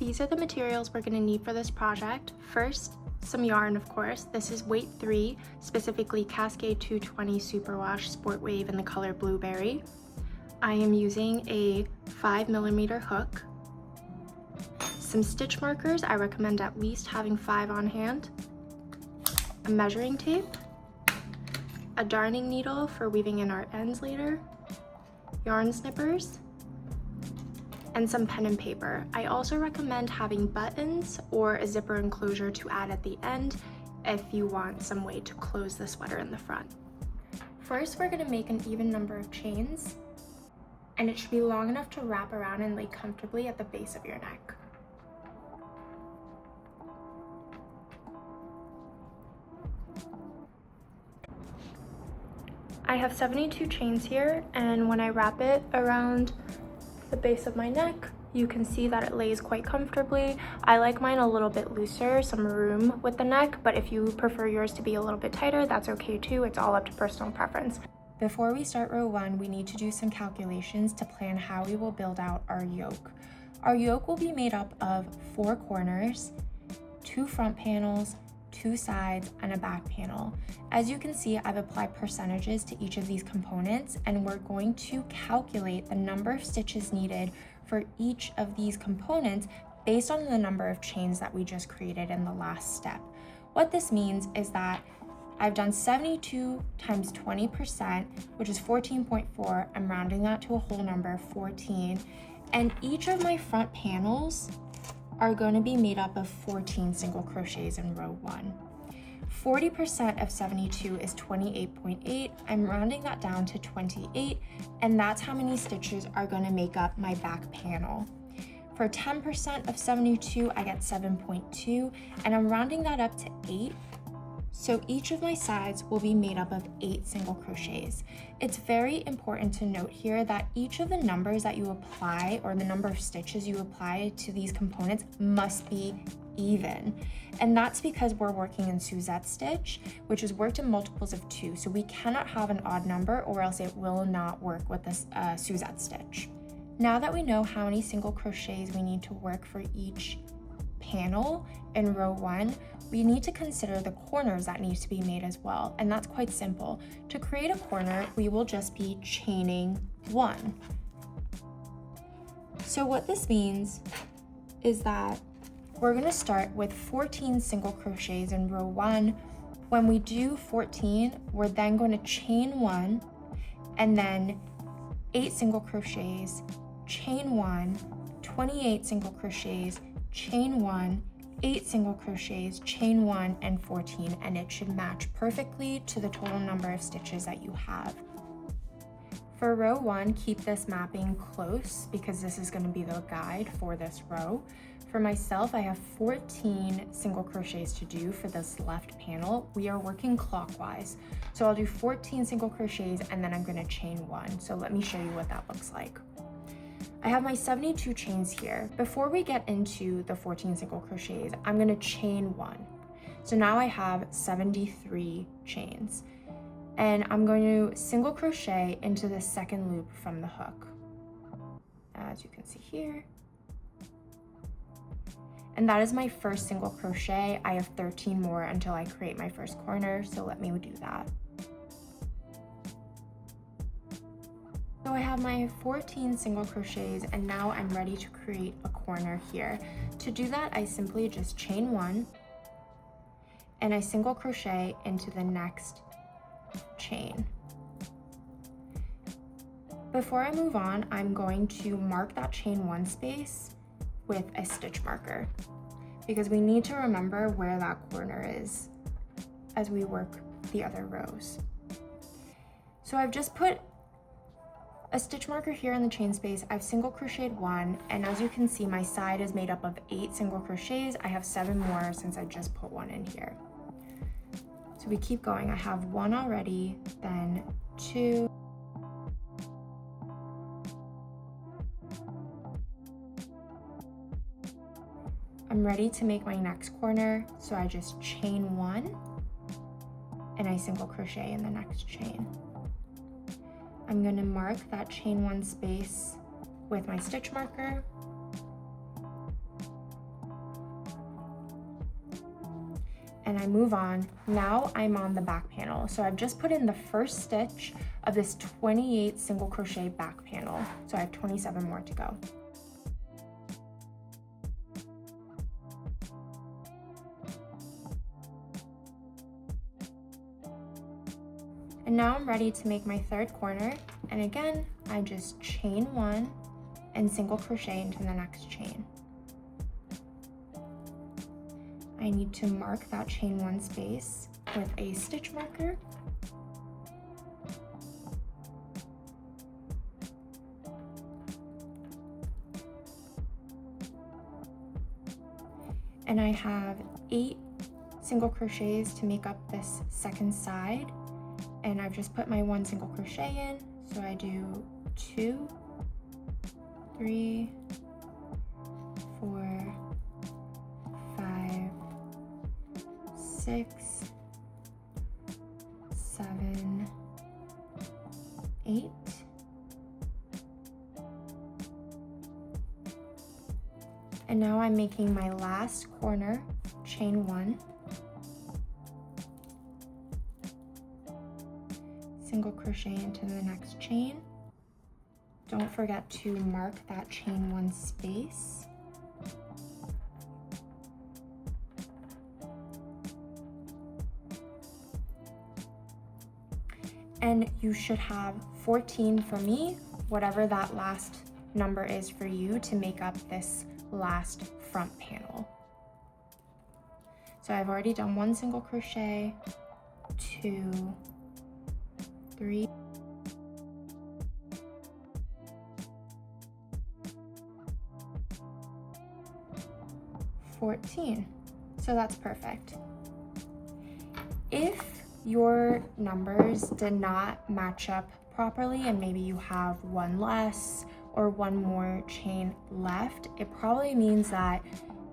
These are the materials we're going to need for this project. First, some yarn, of course. This is weight 3, specifically Cascade 220 Superwash Sport Wave in the color Blueberry. I am using a 5mm hook. Some stitch markers, I recommend at least having 5 on hand. A measuring tape. A darning needle for weaving in our ends later. Yarn snippers. And some pen and paper. I also recommend having buttons or a zipper enclosure to add at the end if you want some way to close the sweater in the front. First, we're going to make an even number of chains, and it should be long enough to wrap around and lay comfortably at the base of your neck. I have 72 chains here, and when I wrap it around the base of my neck, you can see that it lays quite comfortably. I like mine a little bit looser, some room with the neck, but if you prefer yours to be a little bit tighter, that's okay too. It's all up to personal preference. Before we start row 1, we need to do some calculations to plan how we will build out our yoke. Our yoke will be made up of 4 corners, 2 front panels, 2 sides, and a back panel. As you can see, I've applied percentages to each of these components, and we're going to calculate the number of stitches needed for each of these components based on the number of chains that we just created in the last step. What this means is that I've done 72 times 20%, which is 14.4. I'm rounding that to a whole number, 14. And each of my front panels are going to be made up of 14 single crochets in row 1. 40% of 72 is 28.8. I'm rounding that down to 28, and that's how many stitches are going to make up my back panel. For 10% of 72, I get 7.2, and I'm rounding that up to 8. So each of my sides will be made up of 8 single crochets. It's very important to note here that each of the numbers that you apply, or the number of stitches you apply to these components, must be even. And that's because we're working in Suzette stitch, which is worked in multiples of 2. So we cannot have an odd number, or else it will not work with this Suzette stitch. Now that we know how many single crochets we need to work for each panel in row 1, we need to consider the corners that need to be made as well, and that's quite simple. To create a corner, we will just be chaining 1. So what this means is that we're going to start with 14 single crochets in row 1. When we do 14, we're then going to chain 1, and then 8 single crochets, chain 1, 28 single crochets, chain 1, 8 single crochets, chain 1, and 14, and it should match perfectly to the total number of stitches that you have. For row 1, keep this mapping close because this is going to be the guide for this row. For myself, I have 14 single crochets to do for this left panel. We are working clockwise, so I'll do 14 single crochets and then I'm going to chain 1. So let me show you what that looks like. I have my 72 chains here. Before we get into the 14 single crochets, I'm going to chain 1. So now I have 73 chains. And I'm going to single crochet into the second loop from the hook, as you can see here. And that is my first single crochet. I have 13 more until I create my first corner, so let me do that. So I have my 14 single crochets, and now I'm ready to create a corner here. To do that, I simply just chain 1 and I single crochet into the next chain. Before I move on, I'm going to mark that chain 1 space with a stitch marker because we need to remember where that corner is as we work the other rows. So I've just put a stitch marker here in the chain space. I've single crocheted 1, and as you can see, my side is made up of 8 single crochets. I have 7 more since I just put 1 in here. So we keep going. I have 1 already, then 2, I'm ready to make my next corner, so I just chain 1 and I single crochet in the next chain. I'm going to mark that chain 1 space with my stitch marker. and I move on. Now I'm on the back panel. So I've just put in the first stitch of this 28 single crochet back panel. So I have 27 more to go. And now I'm ready to make my third corner. And again, I just chain one and single crochet into the next chain. I need to mark that chain one space with a stitch marker. And I have 8 single crochets to make up this second side. And I've just put my 1 single crochet in. So I do 2, 3, 4, 5, 6, 7, 8. And now I'm making my last corner, chain 1. Single crochet into the next chain. Don't forget to mark that chain 1 space. And you should have 14 for me, whatever that last number is for you, to make up this last front panel. So I've already done 1 single crochet, 2, 3, 14. So that's perfect. If your numbers did not match up properly and maybe you have 1 less or 1 more chain left, it probably means that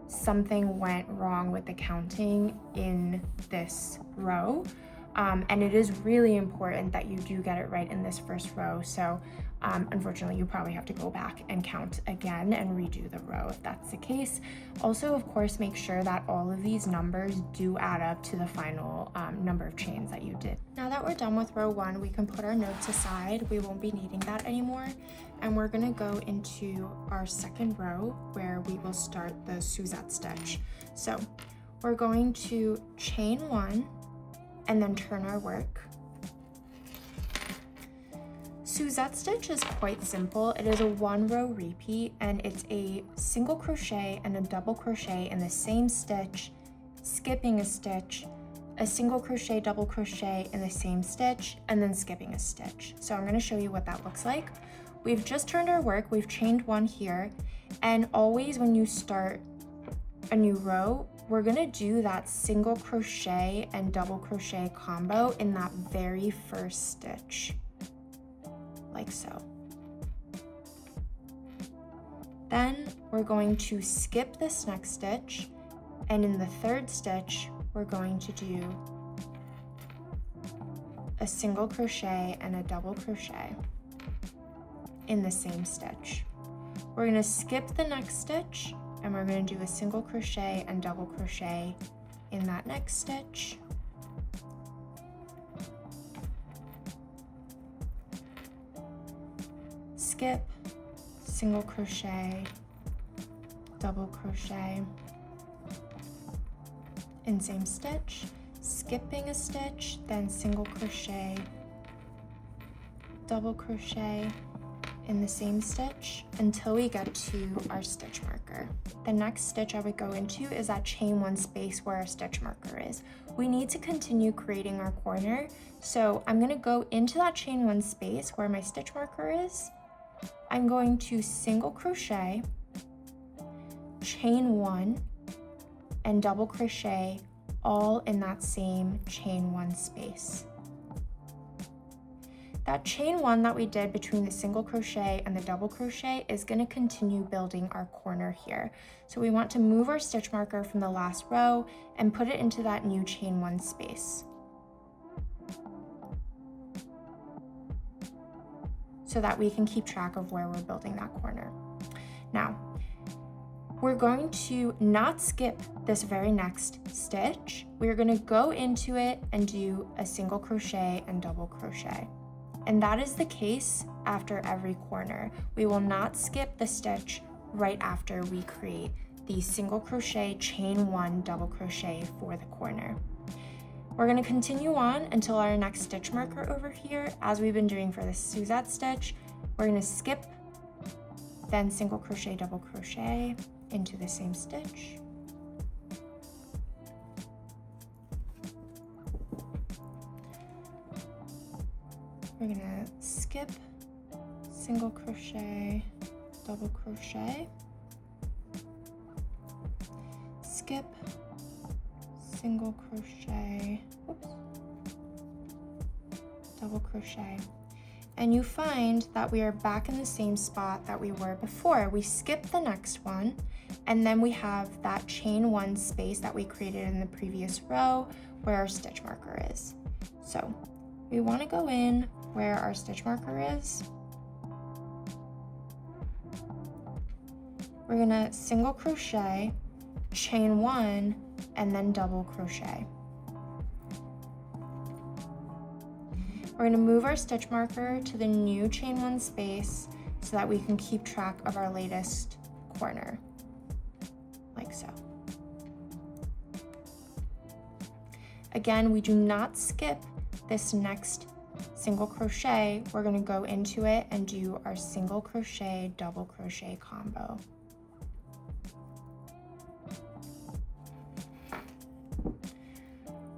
something went wrong with the counting in this row. And it is really important that you do get it right in this first row. So unfortunately, you probably have to go back and count again and redo the row if that's the case. Also, of course, make sure that all of these numbers do add up to the final number of chains that you did. Now that we're done with row 1, we can put our notes aside. We won't be needing that anymore. And we're gonna go into our second row where we will start the Suzette stitch. So we're going to chain 1 and then turn our work. Suzette stitch is quite simple. It is a 1 row repeat, and it's a single crochet and a double crochet in the same stitch, skipping a stitch, a single crochet, double crochet in the same stitch, and then skipping a stitch. So I'm going to show you what that looks like. We've just turned our work, we've chained 1 here, and always when you start a new row, we're gonna do that single crochet and double crochet combo in that very first stitch, like so. Then we're going to skip this next stitch, and in the third stitch, we're going to do a single crochet and a double crochet in the same stitch. We're gonna skip the next stitch, and we're going to do a single crochet and double crochet in that next stitch. Skip, single crochet, double crochet in same stitch, skipping a stitch, then single crochet, double crochet in the same stitch until we get to our stitch marker. The next stitch I would go into is that chain 1 space where our stitch marker is. We need to continue creating our corner, so I'm going to go into that chain 1 space where my stitch marker is. I'm going to single crochet, chain 1, and double crochet all in that same chain 1 space. That chain 1 that we did between the single crochet and the double crochet is going to continue building our corner here. So we want to move our stitch marker from the last row and put it into that new chain 1 space, so that we can keep track of where we're building that corner. Now, we're going to not skip this very next stitch. We're going to go into it and do a single crochet and double crochet. And that is the case after every corner. We will not skip the stitch right after we create the single crochet, chain one, double crochet for the corner. We're going to continue on until our next stitch marker over here, as we've been doing for the Suzette stitch. We're going to skip, then single crochet, double crochet into the same stitch. We're gonna skip, single crochet, double crochet, skip, single crochet, oops, double crochet. And you find that we are back in the same spot that we were before. We skip the next one, and then we have that chain one space that we created in the previous row where our stitch marker is. So we want to go in where our stitch marker is. We're gonna single crochet, chain one, and then double crochet. We're going to move our stitch marker to the new chain one space so that we can keep track of our latest corner, like so. Again, we do not skip this next single crochet. We're going to go into it and do our single crochet, double crochet combo.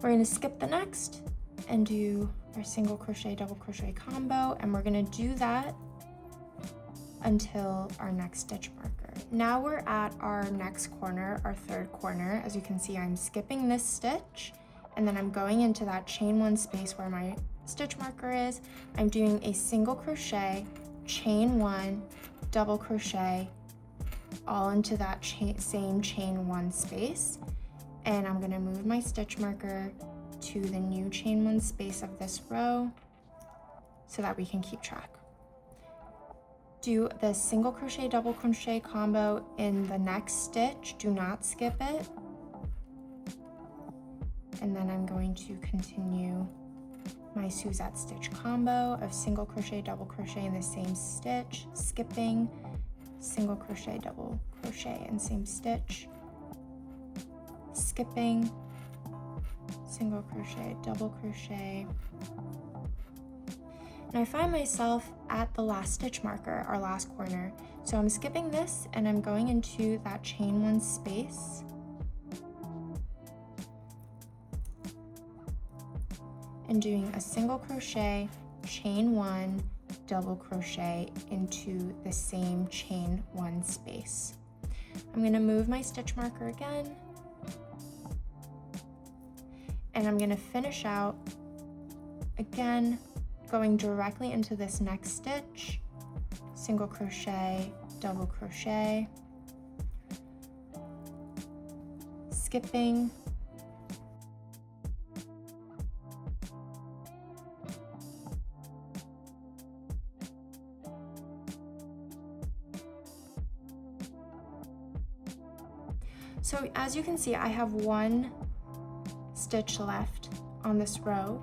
We're going to skip the next and do our single crochet, double crochet combo, and we're going to do that until our next stitch marker. Now we're at our next corner, our third corner. As you can see, I'm skipping this stitch, and then I'm going into that chain one space where my stitch marker is. I'm doing a single crochet, chain one, double crochet, all into that same chain one space. And I'm gonna move my stitch marker to the new chain one space of this row so that we can keep track. Do the single crochet, double crochet combo in the next stitch. Do not skip it. And then I'm going to continue my Suzette stitch combo of single crochet, double crochet in the same stitch, skipping, single crochet, double crochet in same stitch, skipping, single crochet, double crochet. And I find myself at the last stitch marker, our last corner. So I'm skipping this and I'm going into that chain one space. And doing a single crochet, chain one, double crochet into the same chain one space. I'm going to move my stitch marker again. And I'm going to finish out again, going directly into this next stitch, single crochet, double crochet, skipping, so as you can see, I have one stitch left on this row.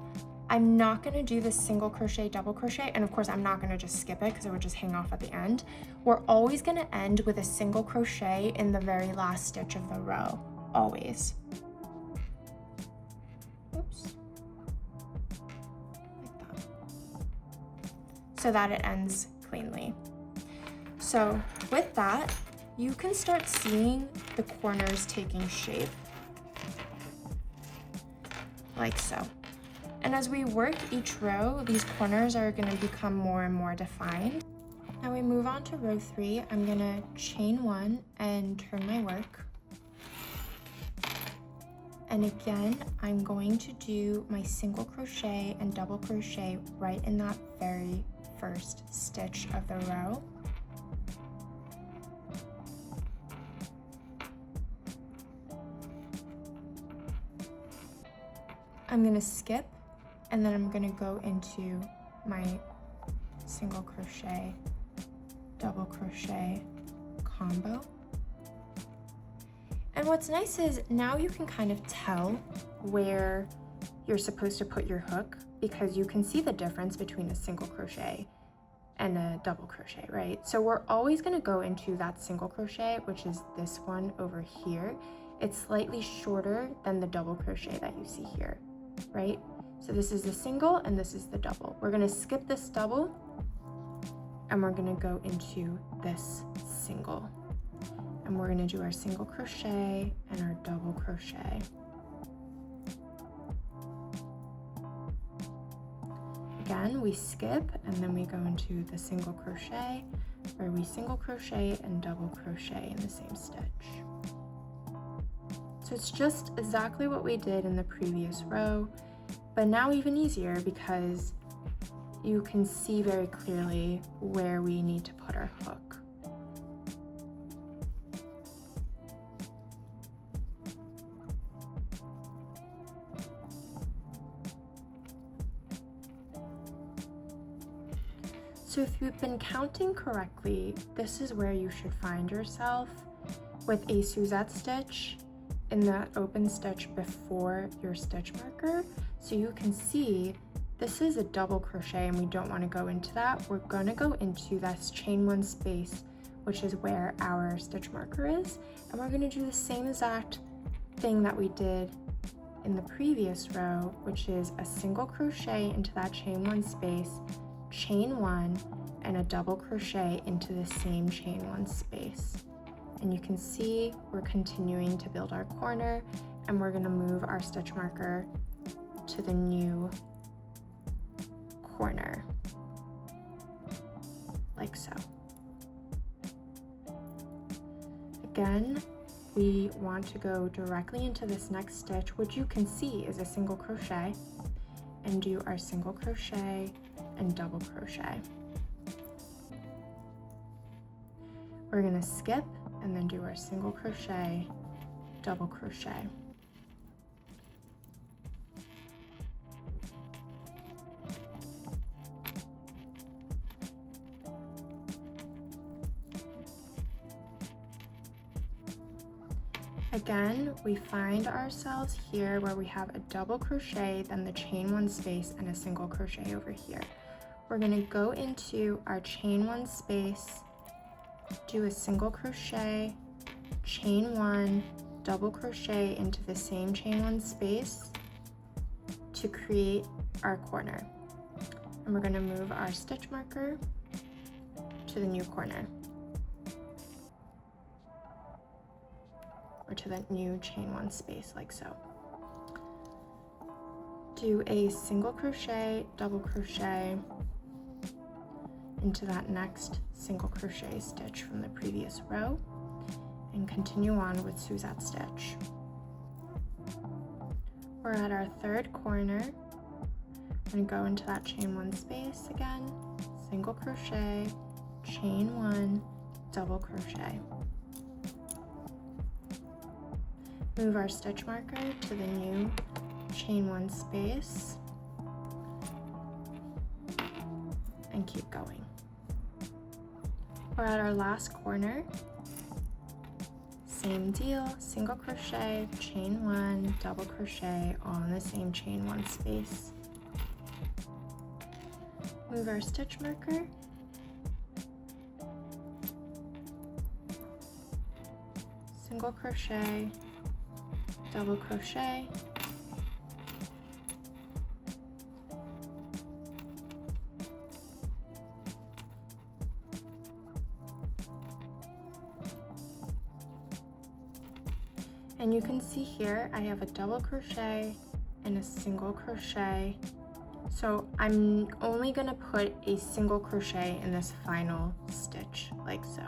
I'm not going to do the single crochet, double crochet, and of course I'm not going to just skip it because it would just hang off at the end. We're always going to end with a single crochet in the very last stitch of the row, always. Oops. Like that. So that it ends cleanly. So with that, you can start seeing the corners taking shape, like so. And as we work each row, these corners are going to become more and more defined. Now we move on to row 3. I'm going to chain one and turn my work. And again, I'm going to do my single crochet and double crochet right in that very first stitch of the row. I'm going to skip, and then I'm going to go into my single crochet, double crochet combo. And what's nice is now you can kind of tell where you're supposed to put your hook, because you can see the difference between a single crochet and a double crochet, right? So we're always going to go into that single crochet, which is this one over here. It's slightly shorter than the double crochet that you see here, right? So this is the single and this is the double. We're going to skip this double and we're going to go into this single. And we're going to do our single crochet and our double crochet. Again, we skip and then we go into the single crochet, where we single crochet and double crochet in the same stitch. So it's just exactly what we did in the previous row, but now even easier because you can see very clearly where we need to put our hook. So if you've been counting correctly, this is where you should find yourself with a Suzette stitch in that open stitch before your stitch marker. So you can see this is a double crochet and we don't want to go into that. We're going to go into this chain one space, which is where our stitch marker is. And we're going to do the same exact thing that we did in the previous row, which is a single crochet into that chain one space, chain one, and a double crochet into the same chain one space. And you can see we're continuing to build our corner, and we're going to move our stitch marker to the new corner, like so. Again, we want to go directly into this next stitch, which you can see is a single crochet, and do our single crochet and double crochet. We're going to skip and then do our single crochet, double crochet. Again, we find ourselves here where we have a double crochet, then the chain one space, and a single crochet over here. We're going to go into our chain one space, do a single crochet, chain one, double crochet into the same chain one space to create our corner. And we're going to move our stitch marker to the new corner, or to the new chain one space, like so. Do a single crochet, double crochet into that next single crochet stitch from the previous row, and continue on with Suzette stitch. We're at our third corner. I'm going to go into that chain one space again, single crochet, chain one, double crochet. Move our stitch marker to the new chain one space and keep going. We're at our last corner. Same deal, single crochet, chain one, double crochet, all in the same chain one space. Move our stitch marker, single crochet, double crochet, and you can see here I have a double crochet and a single crochet. So I'm only going to put a single crochet in this final stitch, like so.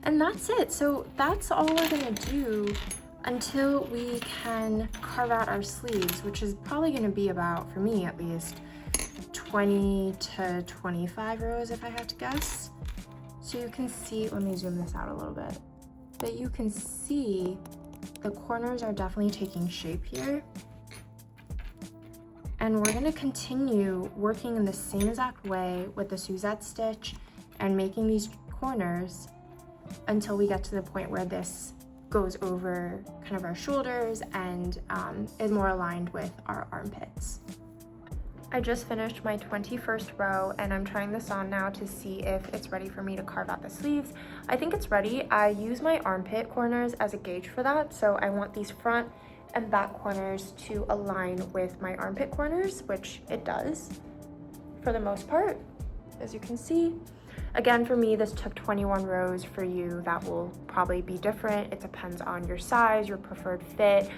And that's it. So that's all we're going to do until we can carve out our sleeves, which is probably going to be about, for me at least, 20 to 25 rows if I had to guess. So you can see, let me zoom this out a little bit, that you can see the corners are definitely taking shape here. And we're going to continue working in the same exact way with the Suzette stitch and making these corners until we get to the point where this goes over kind of our shoulders and is more aligned with our armpits. I just finished my 21st row and I'm trying this on now to see if it's ready for me to carve out the sleeves. I think it's ready. I use my armpit corners as a gauge for that, so I want these front and back corners to align with my armpit corners, which it does for the most part, as you can see. Again, for me, this took 21 rows. For you, that will probably be different. It depends on your size, your preferred fit,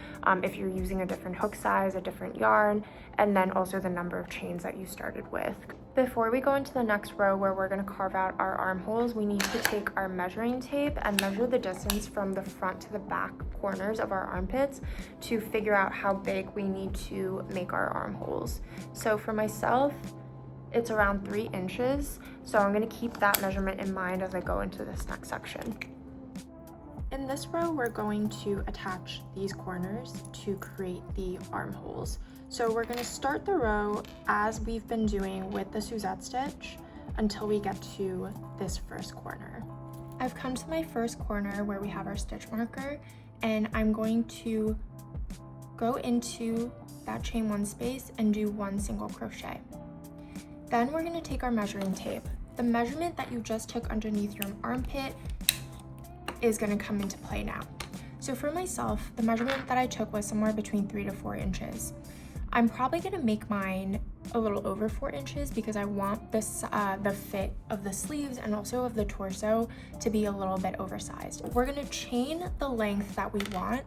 if you're using a different hook size, a different yarn, and then also the number of chains that you started with. Before we go into the next row where we're going to carve out our armholes, we need to take our measuring tape and measure the distance from the front to the back corners of our armpits to figure out how big we need to make our armholes. So for myself, it's around 3 inches, so I'm going to keep that measurement in mind as I go into this next section. In this row, we're going to attach these corners to create the armholes. So we're going to start the row as we've been doing with the Suzette stitch until we get to this first corner. I've come to my first corner where we have our stitch marker, and I'm going to go into that chain 1 space and do 1 single crochet. Then we're going to take our measuring tape. The measurement that you just took underneath your armpit is going to come into play now. So for myself, the measurement that I took was somewhere between 3 to 4 inches. I'm probably going to make mine a little over 4 inches because I want this, the fit of the sleeves and also of the torso to be a little bit oversized. We're going to chain the length that we want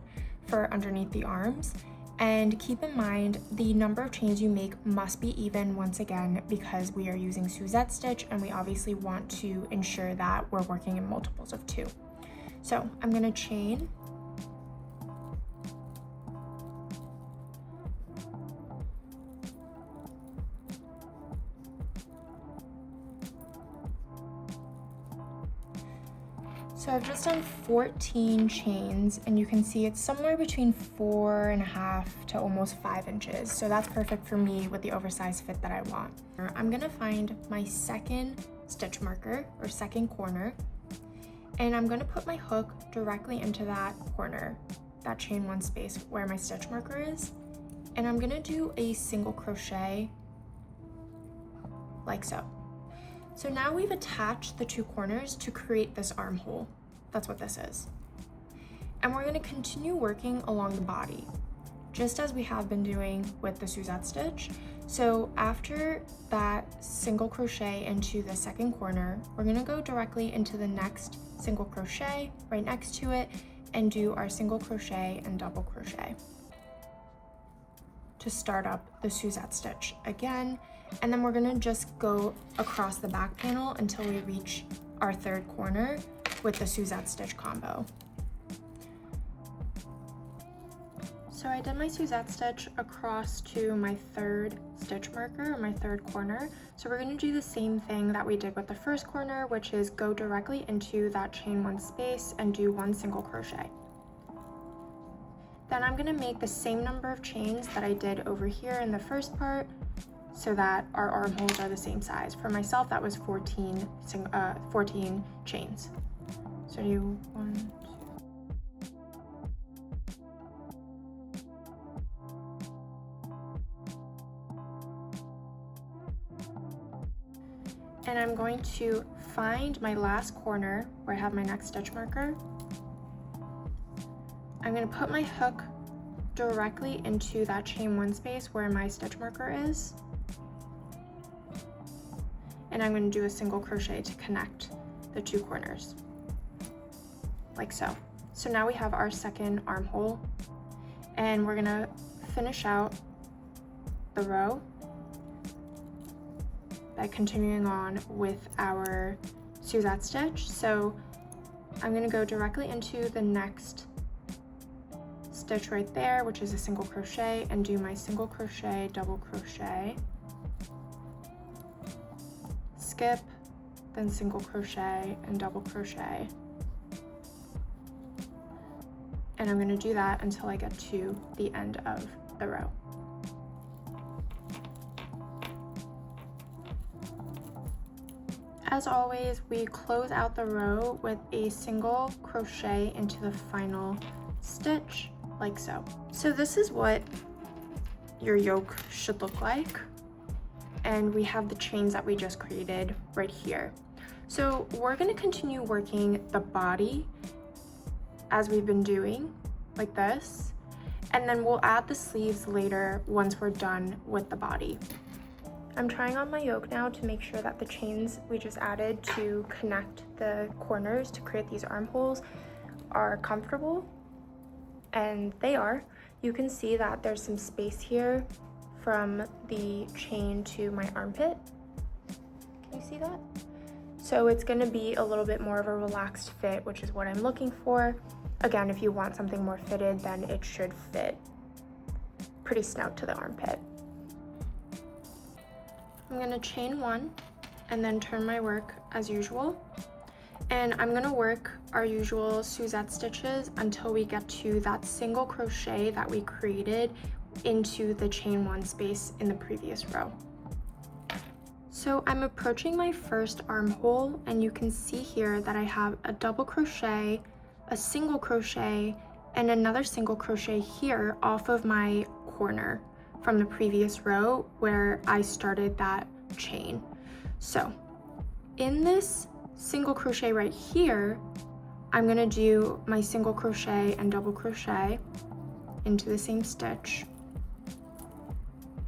for underneath the arms. And keep in mind, the number of chains you make must be even once again because we are using Suzette stitch and we obviously want to ensure that we're working in multiples of 2. So I'm going to chain. So I've just done 14 chains and you can see it's somewhere between 4.5 to almost 5 inches. So that's perfect for me with the oversized fit that I want. I'm gonna find my second stitch marker or second corner, and I'm gonna put my hook directly into that corner, that chain 1 space where my stitch marker is. And I'm gonna do a single crochet like so. So now we've attached the 2 corners to create this armhole. That's what this is. And we're going to continue working along the body, just as we have been doing with the Suzette stitch. So after that single crochet into the second corner, we're going to go directly into the next single crochet right next to it and do our single crochet and double crochet to start up the Suzette stitch again. And then we're gonna just go across the back panel until we reach our third corner with the Suzette stitch combo. So I did my Suzette stitch across to my third stitch marker, or my third corner. So we're gonna do the same thing that we did with the first corner, which is go directly into that chain 1 space and do 1 single crochet. Then I'm gonna make the same number of chains that I did over here in the first part so that our armholes are the same size. For myself, that was 14 chains. So do 1, 2. And I'm going to find my last corner where I have my next stitch marker. I'm going to put my hook directly into that chain 1 space where my stitch marker is. And I'm going to do a single crochet to connect the 2 corners, like so. So now we have our second armhole, and we're going to finish out the row by continuing on with our Suzette stitch. So I'm going to go directly into the next stitch right there, which is a single crochet, and do my single crochet, double crochet, skip, then single crochet and double crochet. And I'm going to do that until I get to the end of the row. As always, we close out the row with a single crochet into the final stitch, like so. So this is what your yoke should look like. And we have the chains that we just created right here. So we're gonna continue working the body as we've been doing, like this. And then we'll add the sleeves later once we're done with the body. I'm trying on my yoke now to make sure that the chains we just added to connect the corners to create these armholes are comfortable, and they are. You can see that there's some space here from the chain to my armpit. Can you see that? So it's gonna be a little bit more of a relaxed fit, which is what I'm looking for. Again, if you want something more fitted, then it should fit pretty snug to the armpit. I'm gonna chain one and then turn my work as usual. And I'm gonna work our usual Suzette stitches until we get to that single crochet that we created into the chain one space in the previous row. So I'm approaching my first armhole, and you can see here that I have a double crochet, a single crochet, and another single crochet here off of my corner from the previous row where I started that chain. So in this single crochet right here, I'm gonna do my single crochet and double crochet into the same stitch.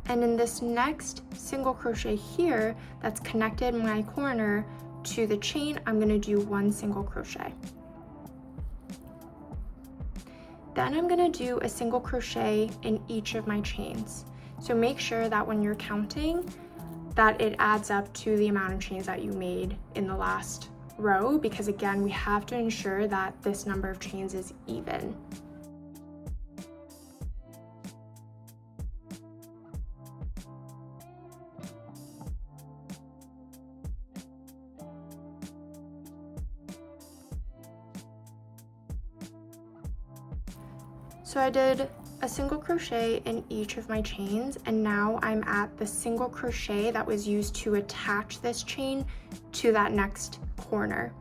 And in this next single crochet here that's connected my corner to the chain, I'm gonna do one single crochet. Then I'm gonna do a single crochet in each of my chains. So make sure that when you're counting, that it adds up to the amount of chains that you made in the last row, because again, we have to ensure that this number of chains is even. So I did a single crochet in each of my chains, and now I'm at the single crochet that was used to attach this chain to that next corner.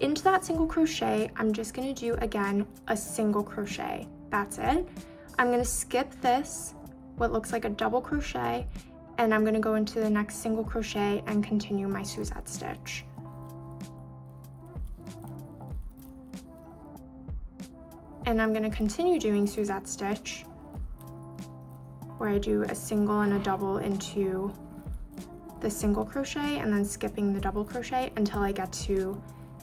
Into that single crochet, I'm just gonna do again a single crochet. That's it. I'm gonna skip this, what looks like a double crochet, and I'm gonna go into the next single crochet and continue my Suzette stitch. And I'm gonna continue doing Suzette stitch, where I do a single and a double into the single crochet and then skipping the double crochet until I get to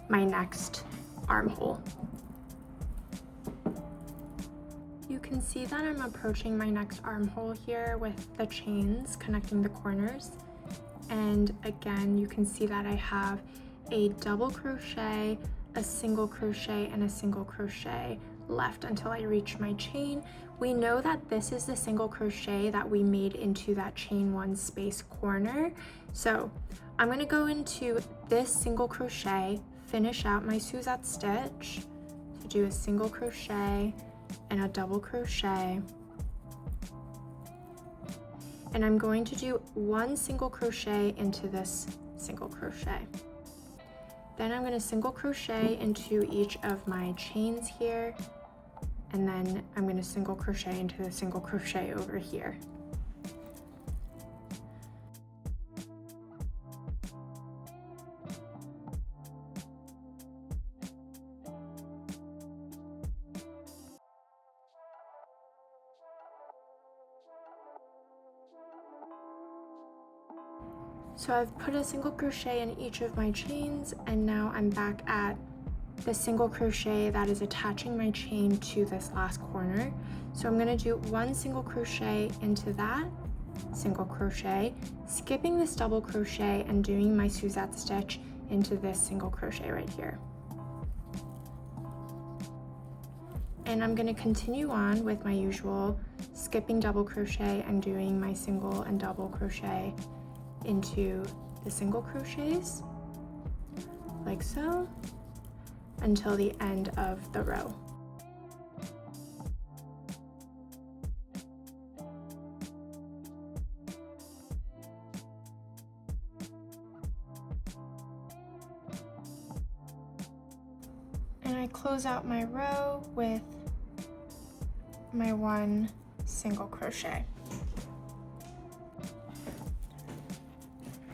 my next armhole. You can see that I'm approaching my next armhole here with the chains connecting the corners. And again, you can see that I have a double crochet, a single crochet, and a single crochet left until I reach my chain. We know that this is the single crochet that we made into that chain one space corner. So I'm gonna go into this single crochet, finish out my Suzette stitch, to do a single crochet and a double crochet. And I'm going to do one single crochet into this single crochet. Then I'm gonna single crochet into each of my chains here, and then I'm gonna single crochet into the single crochet over here. So I've put a single crochet in each of my chains, and now I'm back at the single crochet that is attaching my chain to this last corner. So I'm gonna do one single crochet into that, single crochet, skipping this double crochet and doing my Suzette stitch into this single crochet right here. And I'm gonna continue on with my usual skipping double crochet and doing my single and double crochet into the single crochets, like so, until the end of the row. I close out my row with my 1 single crochet.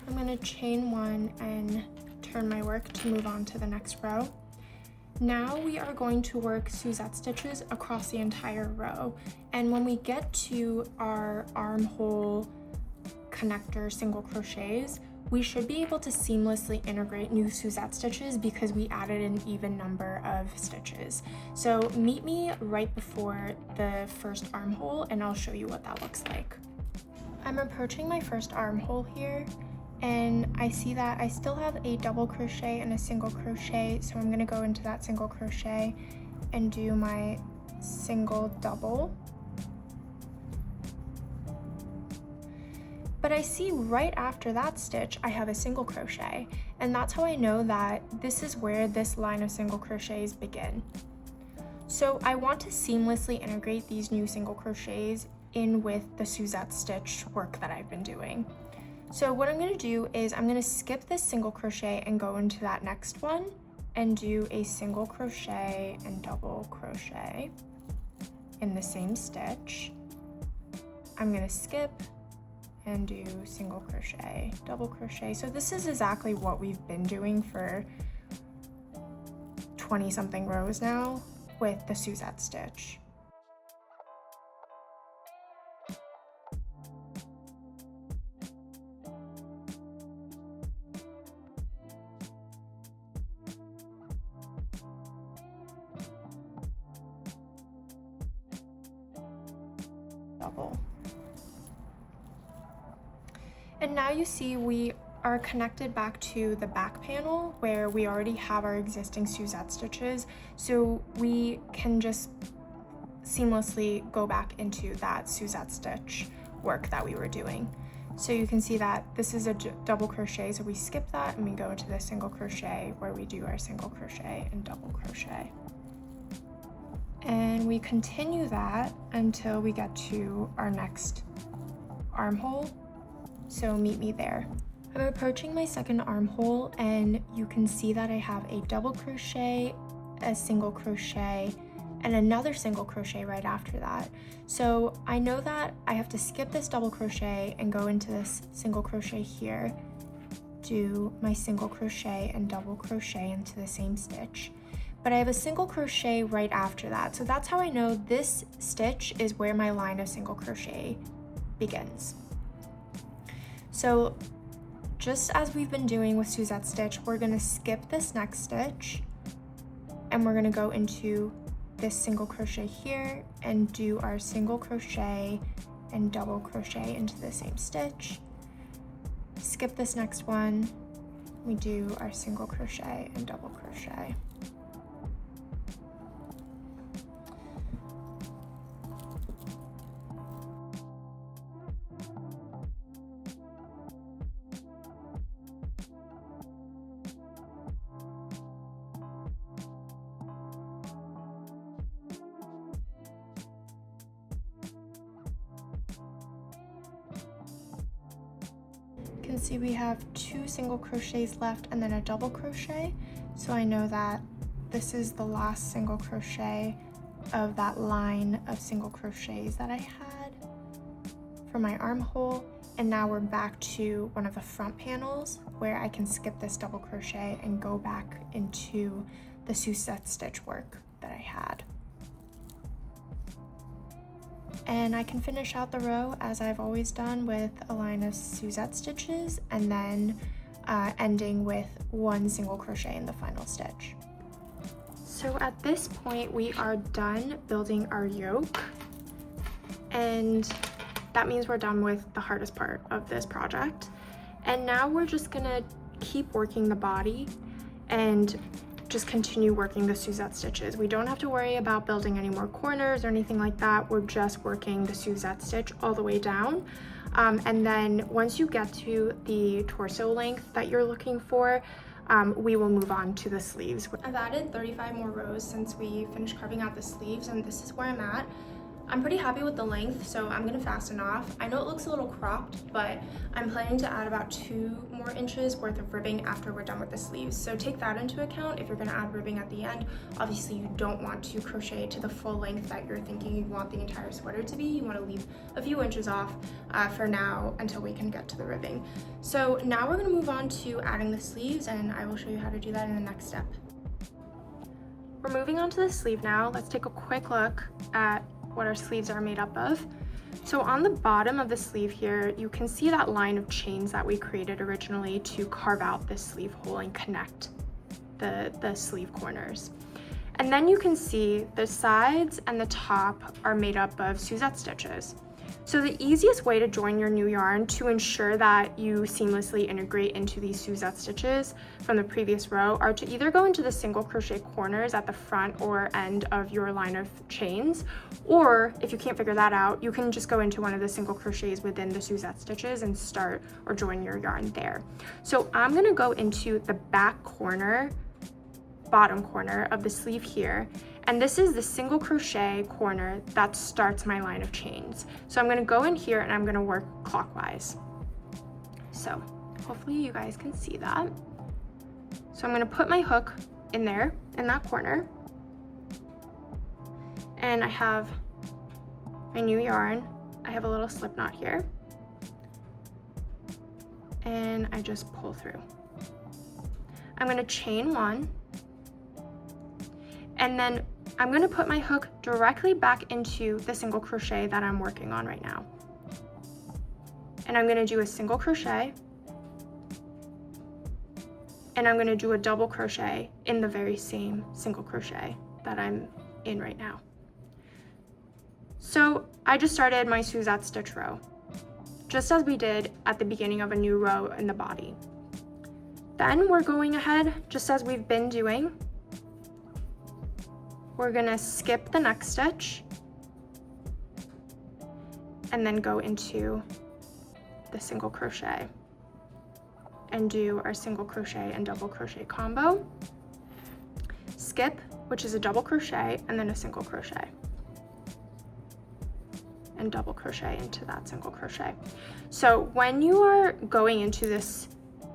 I'm going to chain 1 and turn my work to move on to the next row. Now we are going to work Suzette stitches across the entire row, and when we get to our armhole connector single crochets, we should be able to seamlessly integrate new Suzette stitches because we added an even number of stitches. So meet me right before the first armhole and I'll show you what that looks like. I'm approaching my first armhole here, and I see that I still have a double crochet and a single crochet, so I'm going to go into that single crochet and do my single double. But I see right after that stitch I have a single crochet, and that's how I know that this is where this line of single crochets begin. So I want to seamlessly integrate these new single crochets in with the Suzette stitch work that I've been doing. So what I'm going to do is I'm going to skip this single crochet and go into that next one and do a single crochet and double crochet in the same stitch. I'm going to skip and do single crochet, double crochet. So this is exactly what we've been doing for 20 something rows now with the Suzette stitch. Double. And now you see we are connected back to the back panel where we already have our existing Suzette stitches, so we can just seamlessly go back into that Suzette stitch work that we were doing. So you can see that this is a double crochet, so we skip that and we go into the single crochet where we do our single crochet and double crochet. And we continue that until we get to our next armhole. So meet me there. I'm approaching my second armhole, and you can see that I have a double crochet, a single crochet, and another single crochet right after that. So I know that I have to skip this double crochet and go into this single crochet here, do my single crochet and double crochet into the same stitch. But I have a single crochet right after that. So that's how I know this stitch is where my line of single crochet begins. So just as we've been doing with Suzette stitch, we're going to skip this next stitch and we're going to go into this single crochet here and do our single crochet and double crochet into the same stitch. Skip this next one, we do our single crochet and double crochet. You can see we have 2 single crochets left and then a double crochet, so I know that this is the last single crochet of that line of single crochets that I had for my armhole. And now we're back to one of the front panels where I can skip this double crochet and go back into the Suzette stitch work that I had. And I can finish out the row as I've always done with a line of Suzette stitches and then ending with 1 single crochet in the final stitch. So at this point we are done building our yoke, and that means we're done with the hardest part of this project. And now we're just gonna keep working the body and just continue working the Suzette stitches. We don't have to worry about building any more corners or anything like that. We're just working the Suzette stitch all the way down. And then once you get to the torso length that you're looking for, we will move on to the sleeves. I've added 35 more rows since we finished carving out the sleeves, and this is where I'm at. I'm pretty happy with the length, so I'm gonna fasten off. I know it looks a little cropped, but I'm planning to add about 2 more inches worth of ribbing after we're done with the sleeves. So take that into account if you're gonna add ribbing at the end. Obviously, you don't want to crochet to the full length that you're thinking you want the entire sweater to be. You wanna leave a few inches off for now until we can get to the ribbing. So now we're gonna move on to adding the sleeves, and I will show you how to do that in the next step. We're moving on to the sleeve now. Let's take a quick look at what our sleeves are made up of. So on the bottom of the sleeve here, you can see that line of chains that we created originally to carve out this sleeve hole and connect the sleeve corners. And then you can see the sides and the top are made up of Suzette stitches. So the easiest way to join your new yarn to ensure that you seamlessly integrate into these Suzette stitches from the previous row are to either go into the single crochet corners at the front or end of your line of chains, or if you can't figure that out, you can just go into one of the single crochets within the Suzette stitches and start or join your yarn there. So I'm gonna go into the back corner, bottom corner of the sleeve here, and this is the single crochet corner that starts my line of chains. So I'm gonna go in here and I'm gonna work clockwise. So hopefully you guys can see that. So I'm gonna put my hook in there, in that corner. And I have my new yarn. I have a little slip knot here. And I just pull through. I'm gonna chain 1. And then I'm gonna put my hook directly back into the single crochet that I'm working on right now. And I'm gonna do a single crochet, and I'm gonna do a double crochet in the very same single crochet that I'm in right now. So I just started my Suzette stitch row, just as we did at the beginning of a new row in the body. Then we're going ahead, just as we've been doing, we're gonna skip the next stitch and then go into the single crochet and do our single crochet and double crochet combo. Skip, which is a double crochet, and then a single crochet. And double crochet into that single crochet. So when you are going into this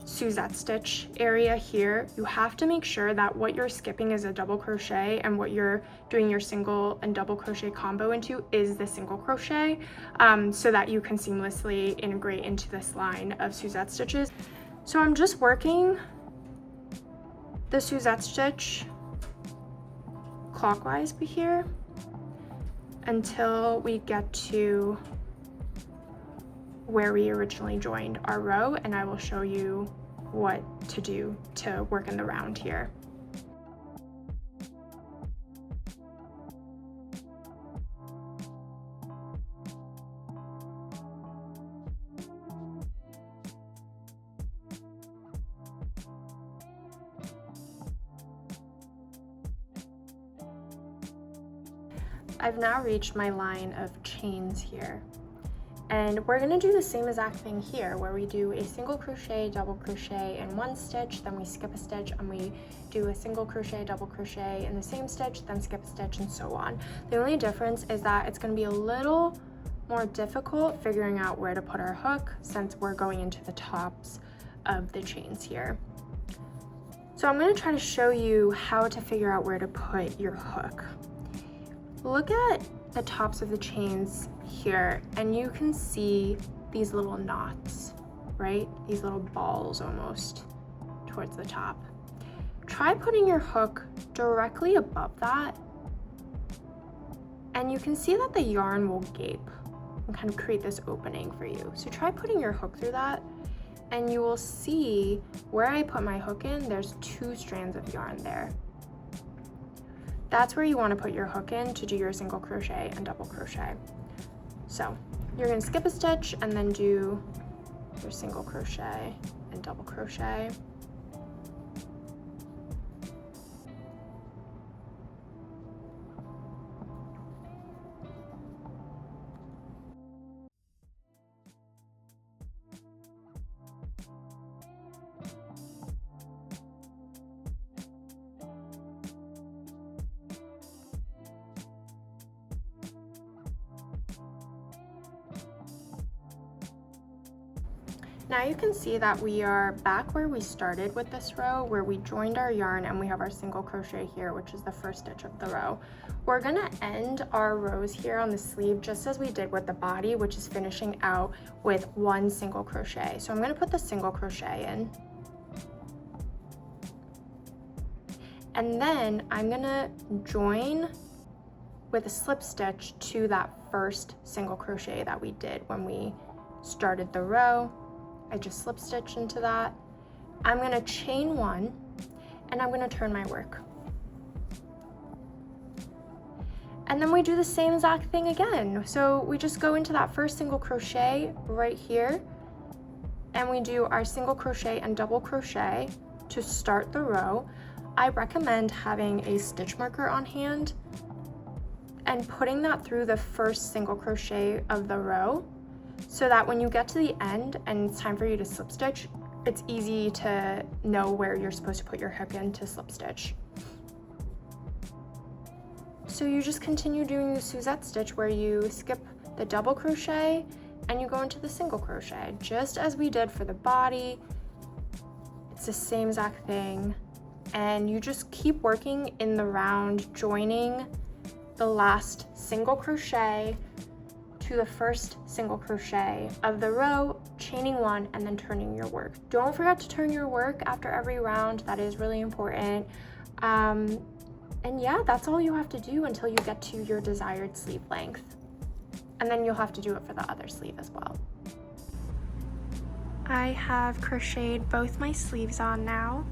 Suzette stitch area here, you have to make sure that what you're skipping is a double crochet and what you're doing your single and double crochet combo into is the single crochet, so that you can seamlessly integrate into this line of Suzette stitches. So I'm just working the Suzette stitch clockwise here until we get to where we originally joined our row, and I will show you what to do to work in the round here. I've now reached my line of chains here. And we're gonna do the same exact thing here, where we do a single crochet, double crochet in one stitch, then we skip a stitch and we do a single crochet, double crochet in the same stitch, then skip a stitch, and so on. The only difference is that it's gonna be a little more difficult figuring out where to put our hook since we're going into the tops of the chains here. So I'm gonna try to show you how to figure out where to put your hook. Look at the tops of the chains here, and you can see these little knots, right? These little balls almost towards the top. Try putting your hook directly above that, and you can see that the yarn will gape and kind of create this opening for you. So try putting your hook through that, and you will see where I put my hook in, there's 2 strands of yarn there. That's where you want to put your hook in to do your single crochet and double crochet. So you're going to skip a stitch and then do your single crochet and double crochet. Now you can see that we are back where we started with this row, where we joined our yarn and we have our single crochet here, which is the first stitch of the row. We're gonna end our rows here on the sleeve just as we did with the body, which is finishing out with one single crochet. So I'm gonna put the single crochet in. And then I'm gonna join with a slip stitch to that first single crochet that we did when we started the row. I just slip stitch into that. I'm gonna chain one and I'm gonna turn my work. And then we do the same exact thing again. So we just go into that first single crochet right here and we do our single crochet and double crochet to start the row. I recommend having a stitch marker on hand and putting that through the first single crochet of the row, so that when you get to the end and it's time for you to slip stitch, it's easy to know where you're supposed to put your hook in to slip stitch. So you just continue doing the Suzette stitch where you skip the double crochet and you go into the single crochet, just as we did for the body. It's the same exact thing. And you just keep working in the round, joining the last single crochet to the first single crochet of the row, chaining one, and then turning your work. Don't forget to turn your work after every round. That is really important. And yeah, that's all you have to do until you get to your desired sleeve length. And then you'll have to do it for the other sleeve as well. I have crocheted both my sleeves on now,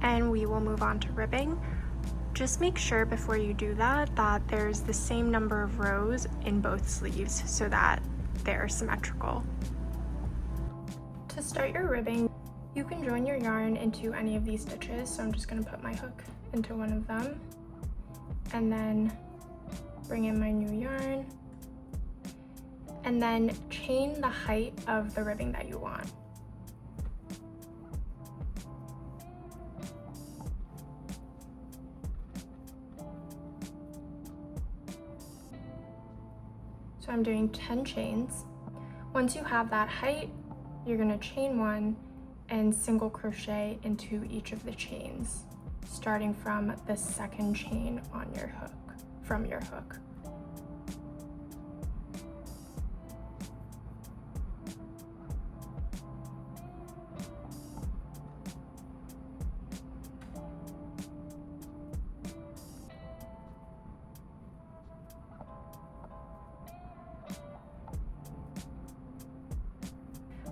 and we will move on to ribbing. Just make sure before you do that there's the same number of rows in both sleeves so that they're symmetrical. To start your ribbing, you can join your yarn into any of these stitches. So I'm just going to put my hook into one of them and then bring in my new yarn and then chain the height of the ribbing that you want. So I'm doing 10 chains. Once you have that height, you're gonna chain one and single crochet into each of the chains, starting from the second chain on your hook, from your hook.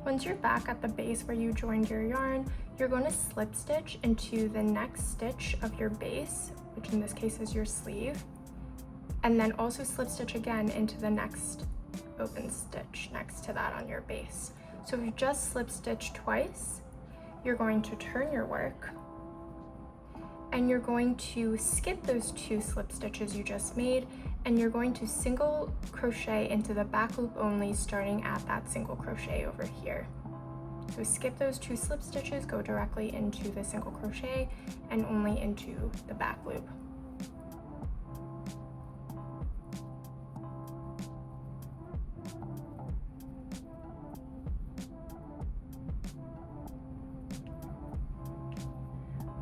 Once you're back at the base where you joined your yarn, you're going to slip stitch into the next stitch of your base, which in this case is your sleeve, and then also slip stitch again into the next open stitch next to that on your base. So if you just slip stitch twice, you're going to turn your work and you're going to skip those 2 slip stitches you just made, and you're going to single crochet into the back loop only, starting at that single crochet over here. So skip those 2 slip stitches, go directly into the single crochet and only into the back loop.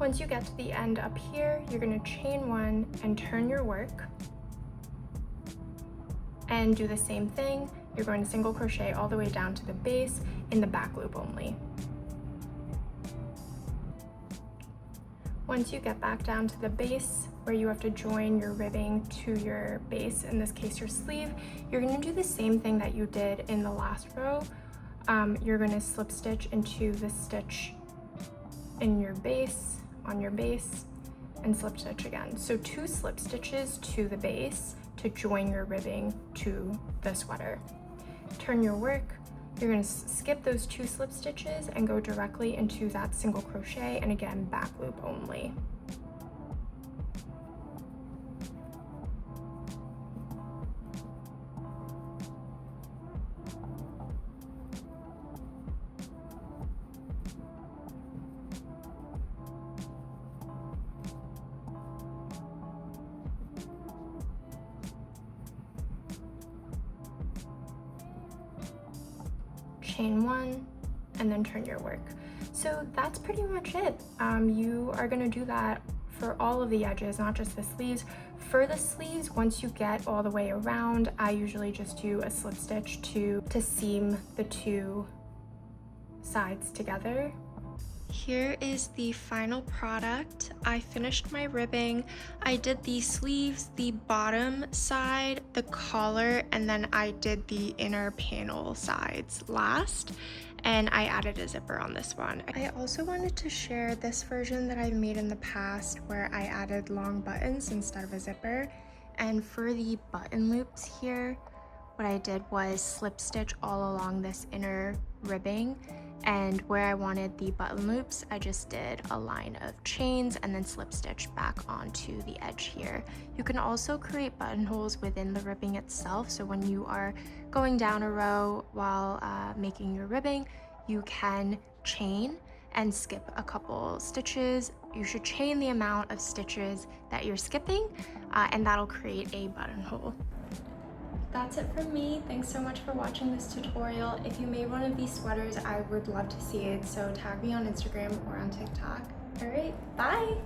Once you get to the end up here, you're going to chain one and turn your work and do the same thing. You're going to single crochet all the way down to the base in the back loop only. Once you get back down to the base where you have to join your ribbing to your base, in this case your sleeve, you're going to do the same thing that you did in the last row. You're going to slip stitch into the stitch in your base, on your base, and slip stitch again. So 2 slip stitches to the base to join your ribbing to the sweater. Turn your work, you're going to skip those 2 slip stitches and go directly into that single crochet, and again back loop only. Chain one and then turn your work. So that's pretty much it. You are gonna do that for all of the edges, not just the sleeves. For the sleeves, once you get all the way around, I usually just do a slip stitch to seam the two sides together. Here is the final product. I finished my ribbing. I did the sleeves, the bottom side, the collar, and then I did the inner panel sides last. And I added a zipper on this one. I also wanted to share this version that I've made in the past where I added long buttons instead of a zipper. And for the button loops here, what I did was slip stitch all along this inner ribbing, and where I wanted the button loops, I just did a line of chains and then slip stitch back onto the edge here. You can also create buttonholes within the ribbing itself, so when you are going down a row while making your ribbing, you can chain and skip a couple stitches. You should chain the amount of stitches that you're skipping, and that'll create a buttonhole. That's it from me. Thanks so much for watching this tutorial. If you made one of these sweaters, I would love to see it, so tag me on Instagram or on TikTok. All right, bye!